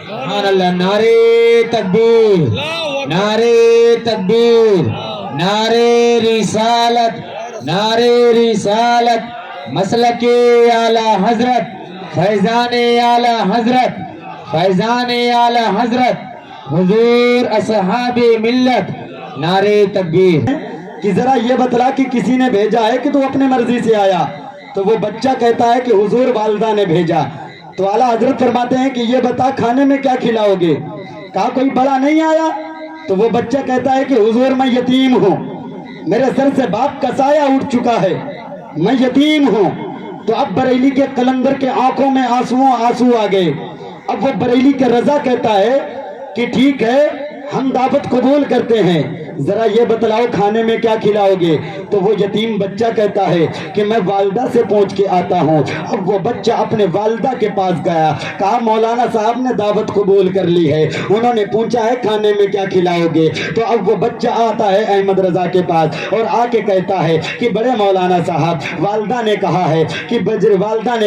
سبحان اللہ. نعرے تکبیر، نعرے تکبیر، نعرے رسالت، نعرے رسالت. مسلک اعلی حضرت، فیضان اعلی حضرت، فیضان اعلی حضرت حضور اصحاب ملت. نعرے تکبیر. کہ ذرا یہ بتلا کہ کسی نے بھیجا ہے کہ تو اپنے مرضی سے آیا؟ تو وہ بچہ کہتا ہے کہ حضور والدہ نے بھیجا. تو اعلیٰ حضرت فرماتے ہیں کہ یہ بتا کھانے میں کیا کھلاؤ گے؟ کہا کوئی بڑا نہیں آیا؟ تو وہ بچہ کہتا ہے کہ حضور میں یتیم ہوں، میرے سر سے باپ کا سایہ اٹھ چکا ہے، میں یتیم ہوں. تو اب بریلی کے قلندر کے آنکھوں میں آنسو آ گئے. اب وہ بریلی کے رضا کہتا ہے کہ ٹھیک ہے ہم دعوت قبول کرتے ہیں، ذرا یہ بتلاؤ کھانے میں کیا کھلاؤ گے؟ تو وہ یتیم بچہ کہتا ہے کہ میں والدہ سے پوچھ کے آتا ہوں. اب وہ بچہ اپنے والدہ کے پاس گیا، کہا مولانا صاحب نے دعوت قبول کر لی ہے، انہوں نے پوچھا ہے کھانے میں کیا کھلاؤ گے. تو اب وہ بچہ آتا ہے احمد رضا کے پاس اور آ کے کہتا ہے کہ بڑے مولانا صاحب والدہ نے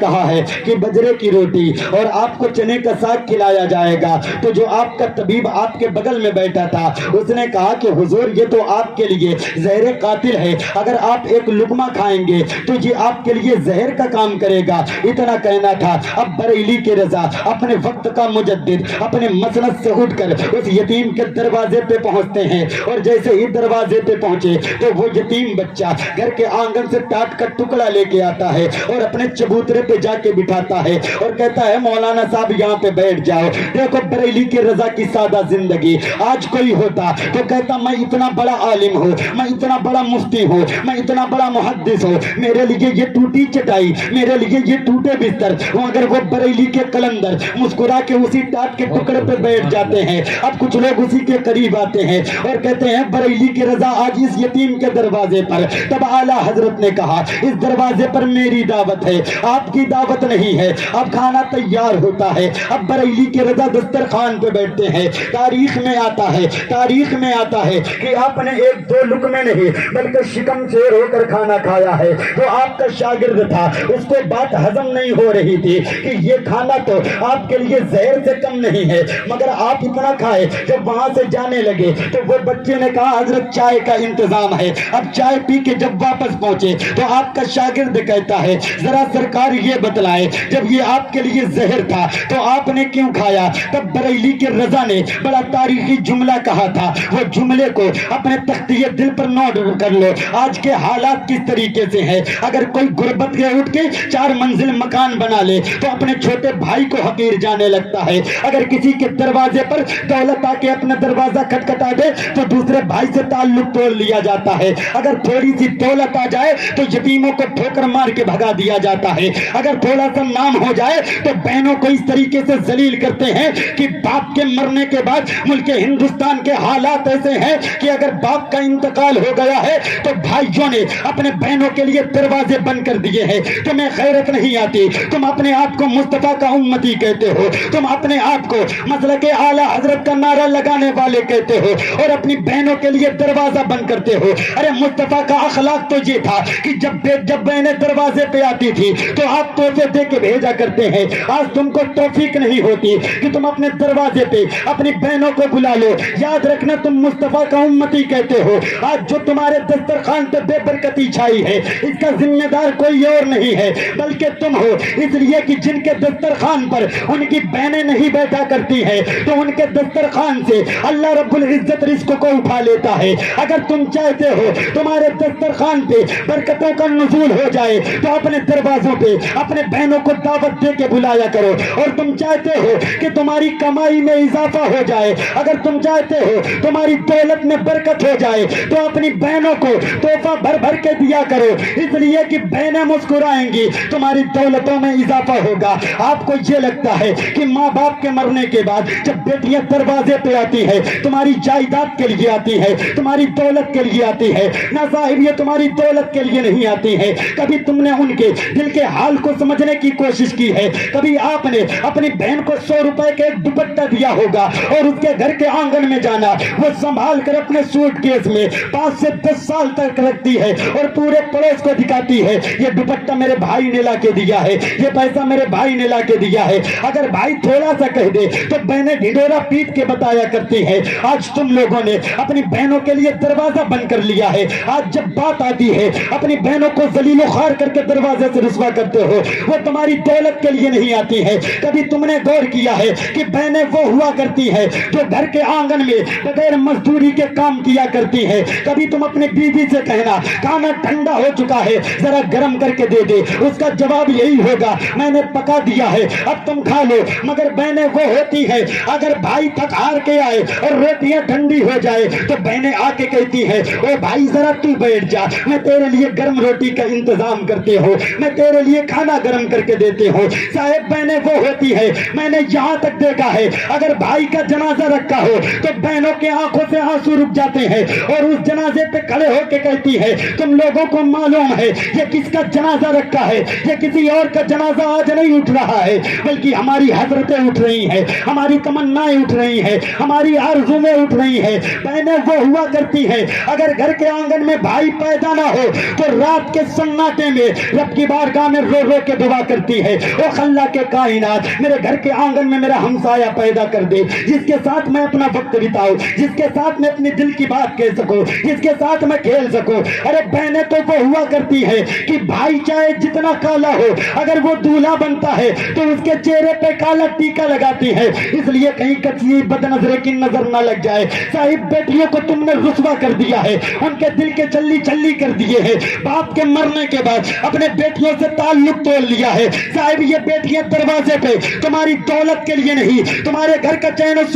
کہا ہے کہ بجرے کی روٹی اور آپ کو چنے کا ساگ کھلایا جائے گا. تو جو آپ کا طبیب آپ کے بغل میں بیٹھا تھا اس نے کہا کہ حضور یہ تو آپ کے لیے زہر قاتل ہے، اگر آپ ایک لقمہ کھائیں گے تو یہ آپ کے لیے زہر کا کام کرے گا. اتنا کہنا تھا. اب بریلی کے رضا اپنے وقت کا مجدد اپنے مسند سے اٹھ کر اس یتیم کے دروازے پہ پہنچتے ہیں اور جیسے ہی دروازے پہ پہنچے تو وہ یتیم بچہ گھر کے آنگن سے ٹاٹ کا ٹکڑا لے کے آتا ہے اور اپنے چبوترے پہ جا کے بٹھاتا ہے اور کہتا ہے مولانا صاحب یہاں پہ بیٹھ جاؤ. دیکھو بریلی کے رضا کی سادہ زندگی. آج کوئی ہوتا تو کہتا میں اتنا بڑا عالم ہوں، میں اتنا بڑا مفتی ہوں، میں اتنا بڑا محدث ہوں، میرے لیے یہ ٹوٹی چٹائی، میرے لیے یہ ٹوٹے بستر. اگر وہ بریلی کے قلندر مسکرا کے اسی ٹاٹ کے ٹکڑے پہ بیٹھ جاتے ہیں. اب کچھ لوگ اسی کے قریب آتے ہیں اور کہتے ہیں بریلی کی رضا آج اس یتیم کے دروازے پر. تب اعلیٰ حضرت نے کہا اس دروازے پر میری دعوت ہے، آپ کی دعوت نہیں ہے. اب کھانا تیار ہوتا ہے. اب بریلی کے رضا دسترخوان پہ بیٹھتے ہیں. تاریخ میں آتا ہے کہ آپ نے ایک دو لقمے نہیں بلکہ شکم چیر ہو کر کھانا کھایا ہے. جو آپ کا شاگرد تھا اس کو بات ہضم نہیں ہو رہی تھی کہ یہ کھانا تو آپ کے لیے زہر سے کم نہیں ہے، مگر آپ اتنا کھائے. جب وہاں سے جانے لگے تو وہ بچے نے کہا حضرت چائے کا انتظام ہے. اب چائے پی کے جب واپس پہنچے تو آپ کا شاگرد کہتا ہے ذرا سرکار یہ بتلائے جب یہ آپ کے لیے زہر تھا تو آپ نے کیوں کھایا؟ تب بریلی کے رضا نے بڑا تاریخی جملہ کہا تھا. وہ جملے کو اپنے تختیہ دل پر نوٹ کر لو. آج کے حالات کس طریقے سے ہیں. اگر کوئی غربت کے اٹھ کے 4 منزل مکان بنا لے تو اپنے چھوٹے بھائی کو حقیر جانے لگتا ہے. اگر کسی کے دروازے پر دولت آ کے اپنا دروازہ کھٹکھٹا دے تو دوسرے بھائی سے تعلق توڑ لیا جاتا ہے. اگر تھوڑی سی دولت آ جائے تو یتیموں کو ٹھوکر مار کے بھگا دیا جاتا ہے. اگر تھوڑا سا نام ہو جائے تو بہنوں کو اس طریقے سے ذلیل کرتے ہیں کہ باپ کے مرنے کے بعد ملک ہندوستان کے حالات ایسے ہیں کہ اگر باپ کا انتقال ہو گیا ہے تو بھائیوں نے اپنے بہنوں کے لیے دروازے بند کر دیے ہیں. تمہیں غیرت نہیں آتی، تم اپنے آپ کو مصطفیٰ کا امتی کہتے ہو، تم اپنے آپ کو مسلک اعلیٰ حضرت کا نعرہ لگانے والے کہتے ہو اور اپنی بہنوں کے لیے دروازہ بند کرتے ہو. ارے مصطفیٰ کا اخلاق تو یہ تھا کہ جب بہنیں دروازے پہ آتی تھی تو آپ تحفے دے کے بھیجا کرتے ہیں. آج تم کو توفیق نہیں ہوتی کہ تم اپنے دروازے پہ اپنی بہنوں کو بلا لو. یاد رکھنا تم مصطفیٰ کا امتی کہتے ہو. آج جو تمہارے دسترخوان پہ بے برکتی چھائی ہے اس کا ذمہ دار کوئی اور نہیں ہے بلکہ تم ہو. اس لیے کہ جن کے دسترخوان پر ان کی بہنیں نہیں بیٹھا کرتی ہیں تو ان کے دسترخوان سے اللہ رب العزت رزق کو اٹھا لیتا ہے. اگر تم چاہتے ہو تمہارے دسترخوان پہ برکتوں کا نزول ہو جائے تو اپنے دروازوں پہ اپنے بہنوں کو دعوت دے کے بلایا کرو. اور تم چاہتے ہو کہ تمہاری کمائی میں اضافہ ہو جائے، اگر تم چاہتے ہو تمہاری دولت میں برکت ہو جائے تو اپنی بہنوں کو تحفہ بھر بھر کے دیا کرو. اس لیے کہ بہنیں مسکرائیں گی تمہاری دولتوں میں اضافہ ہوگا. آپ کو یہ لگتا ہے کہ ماں باپ کے مرنے کے بعد جب بیٹیاں دروازے پہ آتی ہے تمہاری جائیداد کے لیے آتی ہے، تمہاری دولت کے لیے آتی ہے؟ نہ صاحب، یہ تمہاری دولت کے لیے نہیں آتی ہے. کبھی تم نے ان کے دل کے حال کو سمجھنے کی کوشش کی ہے؟ کبھی آپ نے اپنی بہن کو 100 روپے کا ایک دوپٹہ دیا ہوگا اور اس کے گھر کے آنگن میں جانا، وہ سنبھال کر کر اپنے سوٹ کیس میں 5 سے 10 سال تک رکھتی ہے اور پورے پڑوس کو دکھاتی ہے یہ دوپٹہ میرے بھائی نے لا کے دیا ہے, یہ پیسہ میرے بھائی نے لا کے دیا ہے. اگر بھائی تھوڑا سا کہہ دے تو بہنیں ڈھڈورا پیٹ کے بتایا کرتی ہیں. آج تم لوگوں نے اپنی بہنوں کے لیے دروازہ بند کر لیا ہے. آج جب بات آتی ہے اپنی بہنوں کو ذلیل و خوار کر کے دروازے سے رسوا کرتے ہو. وہ تمہاری دولت کے لیے نہیں آتی ہے. کبھی تم نے غور کیا ہے کہ بہنیں وہ ہوا کرتی ہے جو گھر کے آنگن میں بغیر مزدوری کے کام کیا کرتی ہے. کبھی تم اپنے بیوی سے کہنا کھانا ٹھنڈا ہو چکا ہے ذرا گرم کر کے دے دے, اس کا جواب یہی ہوگا میں نے پکا دیا ہے اب تم کھا لو. مگر بہنیں وہ ہوتی ہیں اگر بھائی تھک ہار کے آئے اور روٹیاں ٹھنڈی ہو جائے تو بہنیں آ کے کہتی ہیں او بھائی ذرا تو بیٹھ جا, میں تیرے لیے گرم روٹی کا انتظام کرتے ہو, میں تیرے لیے کھانا گرم کر کے دیتے ہو. صاحب بہنیں وہ ہوتی ہے, میں نے یہاں تک دیکھا ہے اگر بھائی کا جنازہ رکھا ہو تو بہنوں کے آنکھوں سے آنسو رک جاتے ہیں اور اس جنازے پہ کھڑے ہو کے کہتی ہے تم لوگوں کو معلوم ہے یہ کس کا جنازہ رکھا ہے, یہ کسی اور کا جنازہ آج نہیں اٹھ رہا ہے بلکہ ہماری حضرتیں اٹھ رہی ہیں, ہماری تمنائیں اٹھ رہی ہیں, ہماری آرزویں اٹھ رہی ہیں. بہنیں وہ ہوا کرتی ہیں اگر گھر کے آنگن میں بھائی پیدا نہ ہو تو رات کے سناٹے میں رب کی بارگاہ میں رو رو کے دعا کرتی ہے او خلا کے کائنات میرے گھر کے آنگن میں میرا ہمسایہ پیدا کر دے جس کے ساتھ میں اپنا وقت بتاؤں, جس کے ساتھ میں اپنی دل کی بات کہہ سکوں, جس کے ساتھ میں کھیل سکوں. ارے بہنیں تو وہ ہوا کرتی ہے کہ بھائی چاہے جتنا کالا ہو اگر وہ دولہا بنتا ہے تو اس کے چہرے پہ کالا ٹیکا لگاتی ہے اس لیے کہیں کسی بد نظرے کی نظر نہ لگ جائے. صاحب بیٹیوں کو تم نے رسوا کر دیا ہے, ان کے دل کے چلی چلی کر دیے ہیں. باپ کے مرنے کے بعد اپنے بیٹیوں سے تعلق توڑ لیا ہے. صاحب یہ بیٹیاں دروازے پہ تمہاری دولت کے لیے نہیں, تمہارے گھر کا چین و